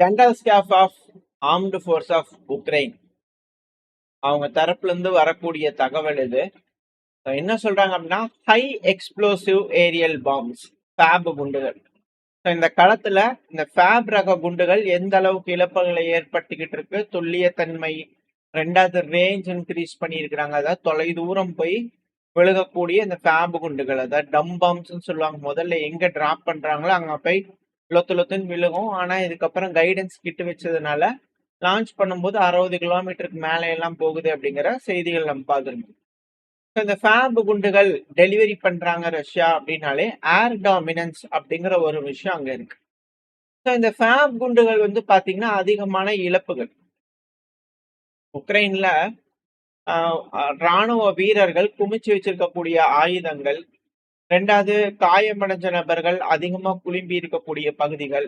General staff of armed force of Ukraine அவங்க தரப்புல இருந்து வரக்கூடிய தகவல் இது. என்ன சொல்றாங்க அப்படின்னா, high explosive aerial bombs, FAB குண்டுகள். இந்த களத்துல இந்த ஃபேப் ரக குண்டுகள் எந்த அளவுக்கு இழப்புகளை ஏற்படுத்திக்கிட்டு இருக்கு, துல்லியத்தன்மை, ரெண்டாவது ரேஞ்ச் இன்க்ரீஸ் பண்ணியிருக்கிறாங்க. அதாவது தொலை தூரம் போய் விழுகக்கூடிய இந்த ஃபேப் குண்டுகள், அதாவது டம் பாம்ஸ் சொல்லுவாங்க. முதல்ல எங்க டிராப் பண்றாங்களோ அங்க போய் லொத்துன்னு விழுகும். ஆனா இதுக்கப்புறம் கைடன்ஸ் கிட்டு வச்சதுனால லான்ச் பண்ணும்போது 60 கிலோமீட்டருக்கு மேலே எல்லாம் போகுது அப்படிங்கிற செய்திகள் நம்ம பார்த்துருக்கோம். இந்த ஃபேப் குண்டுகள் டெலிவரி பண்றாங்க ரஷ்யா அப்படின்னாலே ஏர் டாமினன்ஸ் அப்படிங்கிற ஒரு விஷயம் அங்க இருக்கு. இந்த ஃபேப் குண்டுகள் வந்து பாத்தீங்கன்னா அதிகமான இழப்புகள். உக்ரைன்ல ராணுவ வீரர்கள் குமிச்சு வச்சிருக்கக்கூடிய ஆயுதங்கள், ரெண்டாவது காயமடைஞ்ச நபர்கள் அதிகமா குழும்பி இருக்கக்கூடிய பகுதிகள்,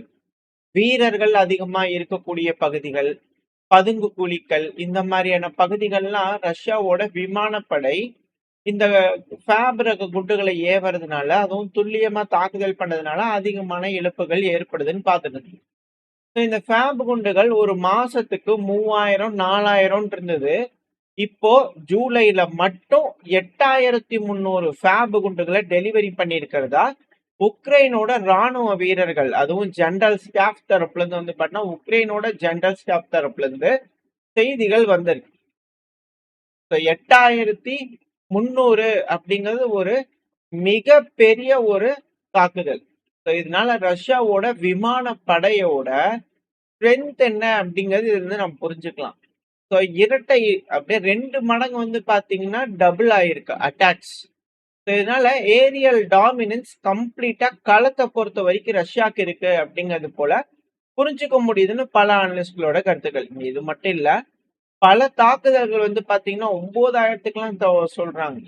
வீரர்கள் அதிகமா இருக்கக்கூடிய பகுதிகள், பதுங்கு குழிகள், இந்த மாதிரியான பகுதிகள்லாம் ரஷ்யாவோட விமானப்படை இந்த ஃபேப் ரக குண்டுகளை ஏவறதுனால, அதுவும் துல்லியமா தாக்குதல் பண்ணதுனால அதிகமான இழப்புகள் ஏற்படுதுன்னு பார்த்துட்டு. இந்த ஃபேப் குண்டுகள் ஒரு மாசத்துக்கு 3000 4000 இருந்தது. இப்போ ஜூலைல மட்டும் 8300 ஃபேப் குண்டுகளை டெலிவரி பண்ணியிருக்கிறதா உக்ரைனோட ராணுவ வீரர்கள், அதுவும் ஜெனரல் ஸ்டாஃப் தரப்புல இருந்து வந்து பார்த்தீங்கன்னா உக்ரைனோட ஜெனரல் ஸ்டாஃப் தரப்புல இருந்து செய்திகள் வந்திருக்கு. 8300 அப்படிங்கிறது ஒரு மிக பெரிய ஒரு தாக்குதல். இதனால ரஷ்யாவோட விமான படையோட ஸ்ட்ரென்த் என்ன அப்படிங்கிறது இது வந்து நம்ம புரிஞ்சுக்கலாம். இரட்டை அப்படியே 2 மடங்கு வந்து பாத்தீங்கன்னா டபுள் ஆயிருக்கு அட்டாக்ஸ். இதனால ஏரியல் டாமினன்ஸ் கம்ப்ளீட்டா களத்தை பொறுத்த வரைக்கும் ரஷ்யாக்கு இருக்கு அப்படிங்கிறது போல புரிஞ்சுக்க முடியுதுன்னு பல அனலிஸ்ட்களோட கருத்துக்கள். இது மட்டும் இல்ல, பல தாக்குதல்கள் வந்து பாத்தீங்கன்னா 9000க்குலாம் சொல்றாங்க.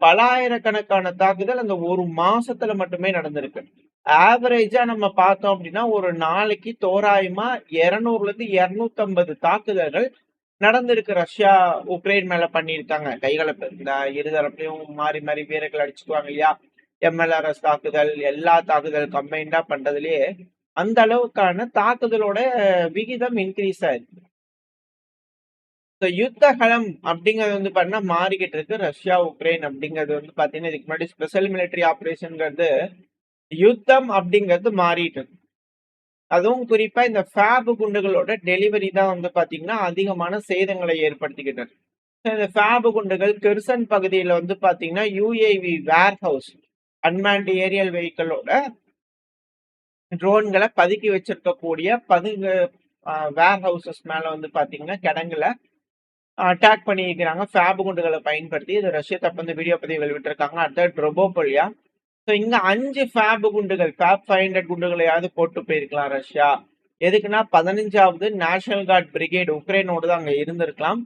பல ஆயிரக்கணக்கான தாக்குதல் அந்த ஒரு மாசத்துல மட்டுமே நடந்திருக்கு. ஆவரேஜா நம்ம பார்த்தோம் அப்படின்னா ஒரு நாளைக்கு தோராயமா 200ல இருந்து 250 தாக்குதல்கள் நடந்திருக்கு. ரஷ்யா உக்ரைன் மேல பண்ணியிருக்காங்க கைகலப்பு. இந்த இருதரப்புலையும் மாறி மாறி வீரர்கள் அடிச்சுக்குவாங்க இல்லையா, எம்எல்ஆர்எஸ் தாக்குதல், எல்லா தாக்குதல் கம்பைண்டா பண்றதுலயே அந்த அளவுக்கான தாக்குதலோட விகிதம் இன்க்ரீஸ் ஆயிருக்கு. யுத்த களம் அப்படிங்கிறது வந்து பாத்தீங்கன்னா மாறிக்கிட்டு இருக்கு. ரஷ்யா உக்ரைன் அப்படிங்கிறது வந்து பாத்தீங்கன்னா இதுக்கு முன்னாடி ஸ்பெஷல் மிலிட்டரி ஆபரேஷன்ங்கிறது யுத்தம் அப்படிங்கிறது மாறிட்டு இருக்கு. அதுவும் குறிப்பா இந்த ஃபேப் குண்டுகளோட டெலிவரி தான் வந்து பாத்தீங்கன்னா அதிகமான சேதங்களை ஏற்படுத்திக்கிட்டு. இந்த ஃபேப் குண்டுகள் கெர்சன் பகுதியில வந்து பாத்தீங்கன்னா யுஏவி வேர் ஹவுஸ், அன்மேண்ட் ஏரியல் வெஹிக்கிளோட ட்ரோன்களை பதுக்கி வச்சிருக்கக்கூடிய வேர் ஹவுசஸ் மேல வந்து பாத்தீங்கன்னா கிடங்குல அட்டாக் பண்ணியிருக்கிறாங்க ஃபேப் குண்டுகளை பயன்படுத்தி. இது ரஷ்யா தப்பு வந்து வீடியோ பதிவுகள் விட்டுருக்காங்க. அடுத்த ட்ரோபோபோலியா. இங்க 5 ஃபேப் குண்டுகள், ஃபேப் 500 குண்டுகளையாவது போட்டு போயிருக்கலாம் ரஷ்யா. எதுக்குன்னா 15வது நேஷனல் கார்ட் பிரிகேட் உக்ரைனோடு தான் அங்க இருந்திருக்கலாம்.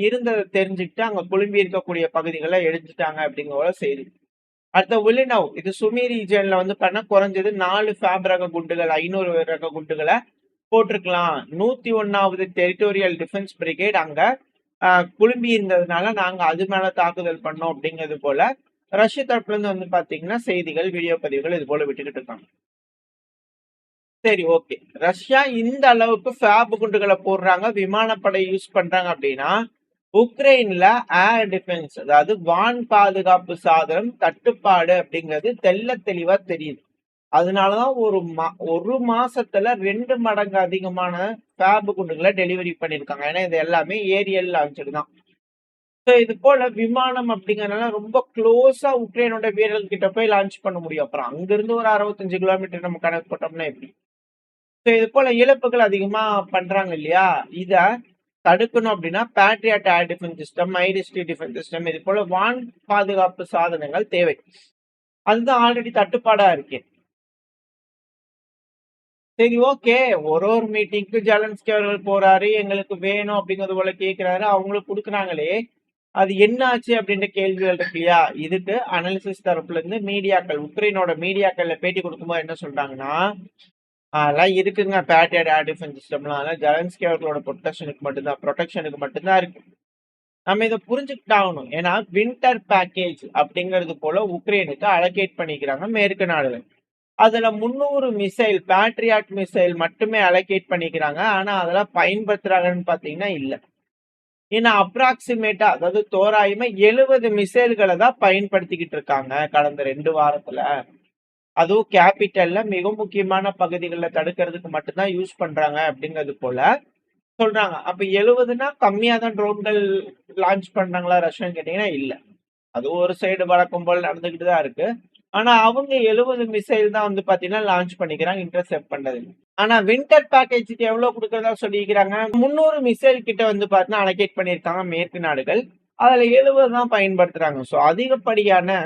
இருந்ததை தெரிஞ்சுக்கிட்டு அங்க குழும்பி இருக்கக்கூடிய பகுதிகளை எடுத்துட்டாங்க அப்படிங்கிற செய்தி. அடுத்த வில்லினவ், இது சுமி ரீஜன்ல வந்து பண்ண குறைஞ்சது 4 ஃபேப் ரக குண்டுகள், 500 ரக குண்டுகளை போட்டிருக்கலாம். 101வது டெரிட்டோரியல் டிஃபென்ஸ் பிரிகேட் அங்க குழும்பி இருந்ததுனால நாங்க அது மேல தாக்குதல் பண்ணோம் அப்படிங்கிறது போல ரஷ்ய தரப்புல இருந்து வந்து பாத்தீங்கன்னா செய்திகள், வீடியோ பதிவுகள் இது போல விட்டுக்கிட்டு இருக்காங்க. சரி, ஓகே, ரஷ்யா இந்த அளவுக்கு ஃபேப் குண்டுகளை போடுறாங்க, விமானப்படை யூஸ் பண்றாங்க அப்படின்னா உக்ரைன்ல ஏர் டிஃபென்ஸ், அதாவது வான் பாதுகாப்பு சாதனம் தட்டுப்பாடு அப்படிங்கிறது தெள்ள தெளிவா தெரியுது. அதனாலதான் ஒரு மாசத்துல 2 மடங்கு அதிகமான ஃபேப் குண்டுகளை டெலிவரி பண்ணிருக்காங்க. ஏன்னா இது எல்லாமே ஏரியல் லான்ச்சர் தான். இது போல விமானம் அப்படிங்கறதுனால ரொம்ப க்ளோஸா உக்ரைனோட வீரர்கள் கிட்ட போய் லான்ச் பண்ண முடியும். அப்புறம் அங்கிருந்து ஒரு 65 கிலோமீட்டர் நம்ம கணக்கு போட்டோம்னா எப்படி? இது போல இழப்புகள் அதிகமா பண்றாங்க இல்லையா, இத தடுக்கணும் அப்படின்னா பேட்ரியாட் ஏர் டிஃபென்ஸ் சிஸ்டம், ஐரிஸ்டி டிஃபென்ஸ் சிஸ்டம், இது போல வான் பாதுகாப்பு சாதனங்கள் தேவை. அதுதான் ஆல்ரெடி தட்டுப்பாடா இருக்கு. சரி, ஓகே, ஒரு மீட்டிங்க்கு ஜெலன்ஸ்கி அவர்கள் போறாரு, எங்களுக்கு வேணும் அப்படிங்கிறது போல கேட்கிறாரு, அவங்களுக்கு கொடுக்குறாங்களே, அது என்ன ஆச்சு அப்படின்ற கேள்விகள் இருக்கு இல்லையா. இதுக்கு அனாலிசிஸ் தரப்புல இருந்து மீடியாக்கள், உக்ரைனோட மீடியாக்கள்ல பேட்டி கொடுக்கும்போது என்ன சொல்றாங்கன்னா, அதெல்லாம் இருக்குங்க பேட்ரியாட் ஏர் டிஃபென்ஸ் சிஸ்டம்லாம், அதெல்லாம் ஜெலன்ஸ்கி அவர்களோட ப்ரொடெக்ஷனுக்கு மட்டும்தான் இருக்கு. நம்ம இதை புரிஞ்சுக்கிட்டாகணும். ஏன்னா வின்டர் பேக்கேஜ் அப்படிங்கிறது போல உக்ரைனுக்கு அலோகேட் பண்ணிக்கிறாங்க மேற்கு நாடுகள். அதுல 300 மிசைல் பேட்ரியாட் மிசைல் மட்டுமே அலோகேட் பண்ணிக்கிறாங்க. ஆனா அதெல்லாம் பயன்படுத்துறாங்கன்னு பாத்தீங்கன்னா இல்ல. ஏன்னா அப்ராக்சிமேட்டா அதாவது தோராயமா 70 மிசைல்களை தான் பயன்படுத்திக்கிட்டு இருக்காங்க கடந்த 2 வாரத்துல. அதுவும் கேபிட்டல்ல மிக முக்கியமான பகுதிகளில் தடுக்கிறதுக்கு மட்டும்தான் யூஸ் பண்றாங்க அப்படிங்கிறது போல சொல்றாங்க. அப்ப 70னா கம்மியா தான் ட்ரோன்கள் லான்ச் பண்றாங்களா ரஷ்யான்னு கேட்டீங்கன்னா இல்ல. அது ஒரு சைடு வழக்கம் போல் நடந்துகிட்டு தான் இருக்கு. ஆனா அவங்க 70 மிசைல் தான் வந்து பாத்தீங்கன்னா லான்ச் பண்ணிக்கிறாங்க இன்டர்செப்ட் பண்ணது. ஆனா வின்டர் பேக்கேஜுக்கு எவ்வளவு கொடுக்கறதா சொல்லிக்கிறாங்க? 300 மிசைல் கிட்ட வந்து பாத்தீங்கன்னா அலோகேட் பண்ணியிருக்காங்க மேற்கு நாடுகள். அதுல 70 தான் பயன்படுத்துறாங்க. சோ அதிகப்படியான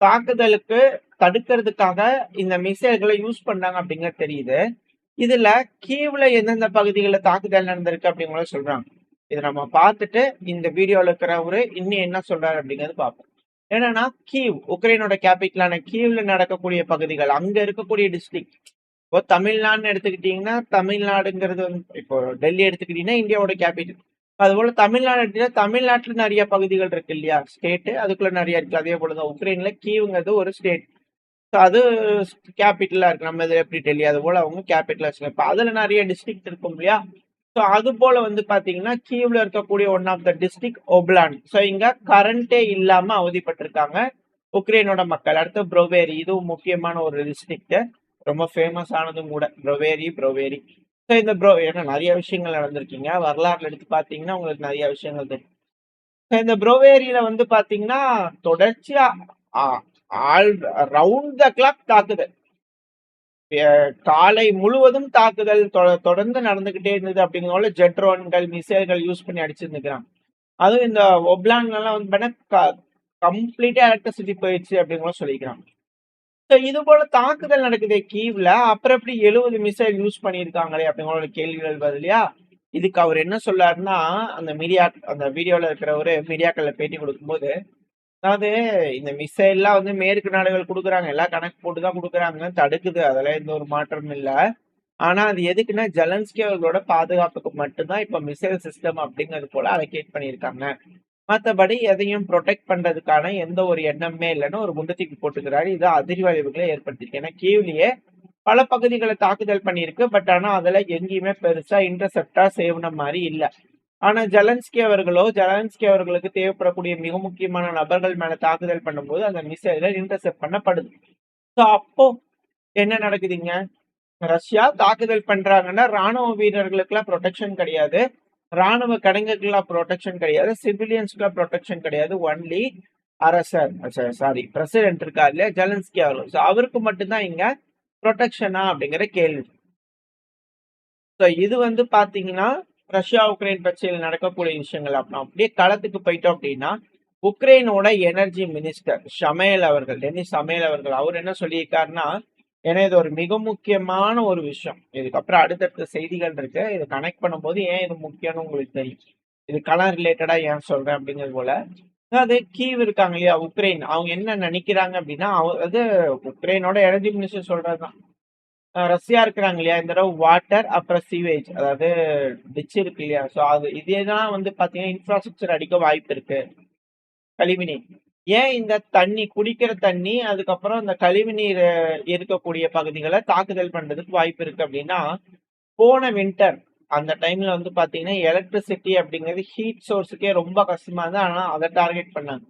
தாக்குதலுக்கு தடுக்கிறதுக்காக இந்த மிசைல்களை யூஸ் பண்றாங்க அப்படிங்கிறது தெரியுது. இதுல கீவ்ல எந்தெந்த பகுதிகளில் தாக்குதல் நடந்திருக்கு அப்படிங்கிறத சொல்றாங்க. இதை நம்ம பார்த்துட்டு இந்த வீடியோல இருக்கிறவரு இன்னும் என்ன சொல்றாரு அப்படிங்கிறது பார்ப்போம். என்னன்னா கீவ் உக்ரைனோட கேபிட்டலான கீவ்ல நடக்கக்கூடிய பகுதிகள், அங்க இருக்கக்கூடிய டிஸ்ட்ரிக்ட். இப்போ தமிழ்நாடுன்னு எடுத்துக்கிட்டீங்கன்னா தமிழ்நாடுங்கிறது வந்து இப்போ டெல்லி எடுத்துக்கிட்டீங்கன்னா இந்தியாவோட கேபிட்டல். அதுபோல தமிழ்நாடு எடுத்தீங்கன்னா தமிழ்நாட்டுல நிறைய பகுதிகள் இருக்கு இல்லையா, ஸ்டேட் அதுக்குள்ள நிறைய இருக்கு. அதே போலதான் உக்ரைன்ல கீவ்ங்கிறது ஒரு ஸ்டேட். அது கேபிட்டலா இருக்கு. நம்ம இதுல எப்படி டெல்லி அது போல அவங்க கேபிட்டலா வச்சுக்கலாம். இப்ப அதுல நிறைய டிஸ்ட்ரிக்ட் இருக்கும் இல்லையா. ஸோ அது போல வந்து பாத்தீங்கன்னா கீவ்ல இருக்கக்கூடிய one of the district oblast. So இங்க கரண்டே இல்லாம அவதிப்பட்டிருக்காங்க உக்ரைனோட மக்கள். அடுத்து ப்ரோவேரி, இதுவும் முக்கியமான ஒரு டிஸ்ட்ரிக்ட், ரொம்ப ஃபேமஸ் ஆனதும் கூட ப்ரோவேரி. ஸோ இந்த ஏன்னா நிறைய விஷயங்கள் நடந்திருக்கீங்க வரலாறுல எடுத்து பாத்தீங்கன்னா உங்களுக்கு நிறைய விஷயங்கள் தெரியும். இந்த ப்ரோவேரியில வந்து பாத்தீங்கன்னா தொடர்ச்சியா ஆல் ரவுண்ட் த கிளாக் தாக்குதல், காலை முழுவதும் தாக்குதல் தொடர்ந்து நடந்துகிட்டே இருந்தது. அப்படிங்கிறதால ஜெட்ரோன்கள் மிசைல்கள் யூஸ் பண்ணி அடிச்சிருந்துக்கிறாங்க. அதுவும் இந்த ஒப்லான்லாம் வந்து கம்ப்ளீட்டா எலக்ட்ரிசிட்டி போயிடுச்சு அப்படிங்கிற சொல்லிக்கிறாங்க. இது போல தாக்குதல் நடக்குது கீவ்ல, அப்புறம் எப்படி 70 மிசைல் யூஸ் பண்ணியிருக்காங்களே அப்படிங்கிற கேள்விகள் வருது இல்லையா. இதுக்கு அவர் என்ன சொல்லாருன்னா, அந்த வீடியோல இருக்கிறவரு மீடியாக்கள்ல பேட்டி கொடுக்கும்போது, அதாவது இந்த மிசைல்லாம் வந்து மேற்கு நாடுகள் கொடுக்குறாங்க, எல்லாம் கணக்கு போட்டுதான் கொடுக்குறாங்க, தடுக்குது, அதெல்லாம் எந்த ஒரு மாற்றமும் இல்ல. ஆனா அது எதுக்குன்னா ஜெலன்ஸ்கி அவர்களோட பாதுகாப்புக்கு மட்டும்தான் இப்ப மிசைல் சிஸ்டம் அப்படிங்கிறது போல அலோகேட் பண்ணியிருக்காங்க. மற்றபடி எதையும் ப்ரொடெக்ட் பண்றதுக்கான எந்த ஒரு எண்ணமே இல்லைன்னு ஒரு குண்டத்துக்கு போட்டுக்கிறாரு. இது அதிர்வலைவுகளை ஏற்படுத்திருக்கு. ஏன்னா கீவ்லயே பல பகுதிகளை தாக்குதல் பண்ணியிருக்கு. பட் ஆனா அதுல எங்கேயுமே பெருசா இன்டர்செப்டா சேவன மாதிரி இல்ல. ஆனா ஜெலன்ஸ்கி அவர்களுக்கு தேவைப்படக்கூடிய மிக முக்கியமான நபர்கள் மேல தாக்குதல் பண்ணும்போது அந்த மிசைல்கள் இன்டர்செப்ட் பண்ணப்படுது. ஸோ அப்போ என்ன நடக்குதுங்க? ரஷ்யா தாக்குதல் பண்றாங்கன்னா ராணுவ வீரர்களுக்கு எல்லாம் ப்ரொடெக்ஷன் கிடையாது, ராணுவ கடங்குக்கெல்லாம் ப்ரொடெக்ஷன் கிடையாது, சிவிலியன்ஸ்க்குலாம் ப்ரொடெக்ஷன் கிடையாது. ஒன்லி பிரசிடென்ட் இருக்கா இல்லையா ஜெலன்ஸ்கி அவர்கள், அவருக்கு மட்டும்தான் இங்க ப்ரொடெக்ஷனா அப்படிங்கிற கேள்வி. ஸோ இது வந்து பாத்தீங்கன்னா ரஷ்யா உக்ரைன் பிரச்சனையில் நடக்கக்கூடிய விஷயங்கள். அப்படியே களத்துக்கு போயிட்டோம் அப்படின்னா உக்ரைனோட எனர்ஜி மினிஸ்டர் டெனிஸ் ஷமைல் அவர்கள் அவர் என்ன சொல்லியிருக்காருன்னா, ஏன்னா இது ஒரு மிக முக்கியமான ஒரு விஷயம். இதுக்கப்புறம் அடுத்தடுத்த செய்திகள் இருக்கு, இது கனெக்ட் பண்ணும்போது ஏன் இது முக்கியம்னு உங்களுக்கு தெரியும். இது களம் ரிலேட்டடா ஏன் சொல்றேன் அப்படிங்கிறது போல, அதாவது கீவ் இருக்காங்க இல்லையா உக்ரைன், அவங்க என்ன நினைக்கிறாங்க அப்படின்னா, அது உக்ரைனோட எனர்ஜி மினிஸ்டர் சொல்றதுதான், ரஷ்யா இருக்கிறாங்க இல்லையா இந்த தடவை வாட்டர் அப்புறம் சீவேஜ், அதாவது டிச் இருக்கு இல்லையா, ஸோ அது இதேதான் வந்து பாத்தீங்கன்னா இன்ஃப்ராஸ்ட்ரக்சர் அடிக்க வாய்ப்பு இருக்கு. கழிவுநீர், ஏன் இந்த தண்ணி குடிக்கிற தண்ணி அதுக்கப்புறம் இந்த கழிவுநீர் இருக்கக்கூடிய பகுதிகளை தாக்குதல் பண்றதுக்கு வாய்ப்பு இருக்கு அப்படின்னா, போன வின்டர் அந்த டைம்ல வந்து பாத்தீங்கன்னா எலக்ட்ரிசிட்டி அப்படிங்கிறது ஹீட் சோர்ஸுக்கே ரொம்ப கஷ்டமா இருந்தது. ஆனா அதை டார்கெட் பண்ணாங்க.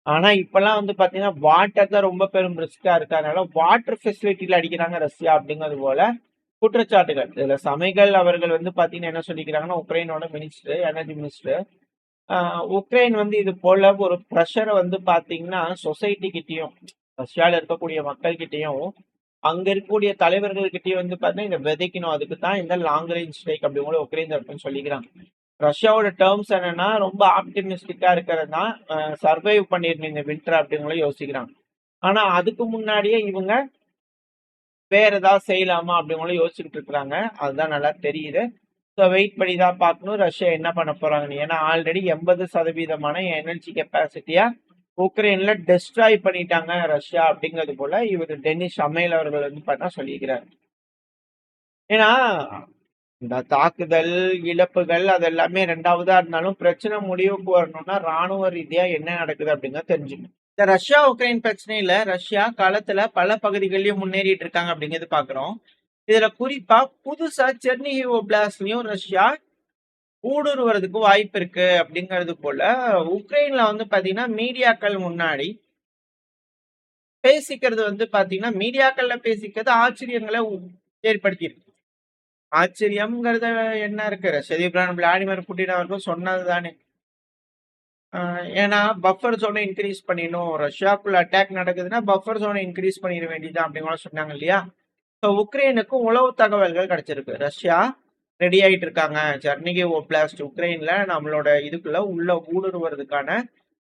ஆனா இப்பெல்லாம் வந்து பாத்தீங்கன்னா வாட்டர் தான் ரொம்ப பெரும் ரிஸ்கா இருக்கு. அதனால வாட்டர் ஃபெசிலிட்டியில அடிக்கிறாங்க ரஷ்யா அப்படிங்கிறது போல குற்றச்சாட்டுகள். இதுல சமைகள் அவர்கள் வந்து பாத்தீங்கன்னா என்ன சொல்லிக்கிறாங்கன்னா, உக்ரைனோட மினிஸ்டர், எனர்ஜி மினிஸ்டர், உக்ரைன் வந்து இது போல ஒரு ப்ரெஷரை வந்து பாத்தீங்கன்னா சொசைட்டி கிட்டயும் ரஷ்யால இருக்கக்கூடிய மக்கள் கிட்டயும் அங்க இருக்கக்கூடிய தலைவர்கள் கிட்டயும் வந்து பாத்தீங்கன்னா இதை விதைக்கணும். அதுக்கு தான் இந்த லாங் ரேஞ்ச் ஸ்ட்ரைக் அப்படி கூட உக்ரைன் தரப்புன்னு சொல்லிக்கிறாங்க. ரஷ்யாவோட டேர்ம்ஸ் என்னன்னா ரொம்ப ஆப்டிமிஸ்டிக்கா இருக்கிறது தான், சர்வைவ் பண்ணிடணும் இந்த வின்டர் அப்படிங்கிற யோசிக்கிறாங்க. ஆனா அதுக்கு முன்னாடியே இவங்க வேற ஏதாவது செய்யலாமா அப்படிங்கிற யோசிச்சுட்டு இருக்கிறாங்க. அதுதான் நல்லா தெரியுது. ஸோ வெயிட் பண்ணி தான் பார்க்கணும் ரஷ்யா என்ன பண்ண போறாங்கன்னு. ஏன்னா ஆல்ரெடி 80% எனர்ஜி கெப்பாசிட்டியா உக்ரைன்ல டெஸ்ட்ராய் பண்ணிட்டாங்க ரஷ்யா அப்படிங்கிறது போல இவர் டெனிஸ் ஷமைல் அவர்கள் வந்து பார்த்தா சொல்லியிருக்கிறார். ஏன்னா இந்த தாக்குதல் இழப்புகள் அது எல்லாமே ரெண்டாவதா இருந்தாலும் பிரச்சனை முடிவுக்கு வரணும்னா ராணுவ ரீதியா என்ன நடக்குது அப்படிங்கிறத தெரிஞ்சுக்கணும். இந்த ரஷ்யா உக்ரைன் பிரச்சனையில ரஷ்யா களத்துல பல பகுதிகளிலும் முன்னேறிட்டு இருக்காங்க அப்படிங்கிறது பாக்குறோம். இதுல குறிப்பா புதுசா செர்னிஹிவ் ஒப்லாஸ்ட்லயும் ரஷ்யா ஊடுருவறதுக்கு வாய்ப்பு இருக்கு அப்படிங்கிறது போல உக்ரைன்ல வந்து பாத்தீங்கன்னா மீடியாக்கள் முன்னாடி பேசிக்கிறது வந்து பாத்தீங்கன்னா மீடியாக்கள்ல பேசிக்கிறது ஆச்சரியங்களை ஏற்படுத்தியிருக்கு. ஆச்சரியம்ங்கிறத என்ன இருக்கு, ரஷ்ய அதிபர் விளாடிமிர் புட்டின் அவர்கள் சொன்னது தானே. ஏன்னா பஃபர் ஜோனை இன்க்ரீஸ் பண்ணிடணும், ரஷ்யாக்குள்ள அட்டாக் நடக்குதுன்னா பஃபர் ஜோனை இன்க்ரீஸ் பண்ணிட வேண்டியது அப்படிங்கிற சொன்னாங்க இல்லையா. ஸோ உக்ரைனுக்கு உளவு தகவல்கள் கிடைச்சிருக்கு, ரஷ்யா ரெடி ஆயிட்டு இருக்காங்க, செர்னிகிவ் ஒப்லாஸ்ட் உக்ரைன்ல நம்மளோட இதுக்குள்ள உள்ள ஊடுருவறதுக்கான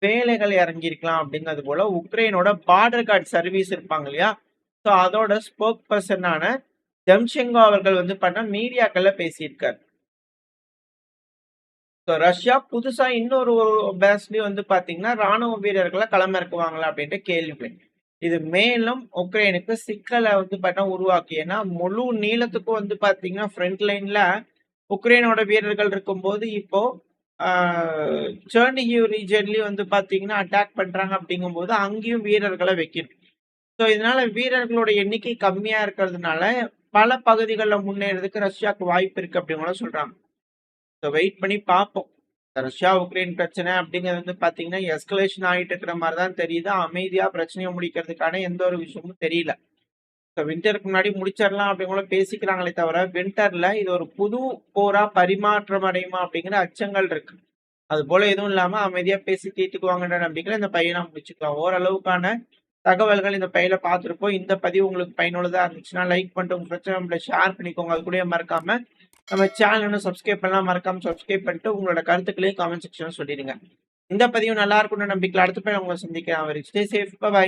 வேலைகள் இறங்கியிருக்கலாம் அப்படிங்கிறது போல உக்ரைனோட பார்டர் கார்டு சர்வீஸ் இருப்பாங்க இல்லையா, ஸோ அதோட ஸ்போக் பர்சனான ஜம்ஷெங்கோ அவர்கள் வந்து பண்ண மீடியாக்கள்ல பேசியிருக்காரு. ஸோ ரஷ்யா புதுசா இன்னொரு பேஸ்லயும் வந்து பாத்தீங்கன்னா ராணுவ வீரர்களை களமிறக்குவாங்களா அப்படின்ட்டு கேள்வி. இது மேலும் உக்ரைனுக்கு சிக்கலை வந்து பார்த்தா உருவாக்கி, ஏன்னா முழு நீளத்துக்கும் வந்து பாத்தீங்கன்னா ஃப்ரண்ட் லைன்ல உக்ரைனோட வீரர்கள் இருக்கும்போது இப்போ செர்னிகிவ் ரீஜன்லயும் வந்து பாத்தீங்கன்னா அட்டாக் பண்றாங்க அப்படிங்கும்போது அங்கேயும் வீரர்களை வைக்கணும். ஸோ இதனால வீரர்களோட எண்ணிக்கை கம்மியா இருக்கிறதுனால பல பகுதிகளில் முன்னேறதுக்கு ரஷ்யாவுக்கு வாய்ப்பு இருக்கு அப்படின்னு கூட சொல்றாங்க. ஸோ வெயிட் பண்ணி பார்ப்போம். ரஷ்யா உக்ரைன் பிரச்சனை அப்படிங்கிறது வந்து பாத்தீங்கன்னா எஸ்கலேஷன் ஆகிட்டு இருக்கிற மாதிரி தான் தெரியுது. அமைதியா பிரச்சனையை முடிக்கிறதுக்கான எந்த ஒரு விஷயமும் தெரியல. ஸோ வின்டருக்கு முன்னாடி முடிச்சிடலாம் அப்படிங்கிற பேசிக்கிறாங்களே தவிர வின்டர்ல இது ஒரு புது போரா பரிமாற்றம் அடையுமா அப்படிங்கிற அச்சங்கள் இருக்கு. அது போல எதுவும் இல்லாம அமைதியா பேசி தீர்த்துக்குவாங்கன்ற நம்பிக்கையில இந்த பையனா முடிச்சுக்கலாம். ஓரளவுக்கான தகவல்கள் இந்த பையில பார்த்துருப்போம். இந்த பதிவு உங்களுக்கு பயனுள்ளதா இருந்துச்சுன்னா லைக் பண்ணிட்டு உங்க பிரச்சனை ஷேர் பண்ணிக்கோங்க. அது கூட மறக்காம நம்ம சேனல் இன்னும் சப்ஸ்கிரைப் பண்ணலாம், மறக்காம சப்ஸ்கிரைப் பண்ணிட்டு உங்களோட கருத்துக்களையும் கமெண்ட் செக்ஷன் சொல்லிடுங்க. இந்த பதிவு நல்லா இருக்கும்னு நம்பிக்கையில் அடுத்த போய் உங்களை சந்திக்கிறேன். Stay safe, by.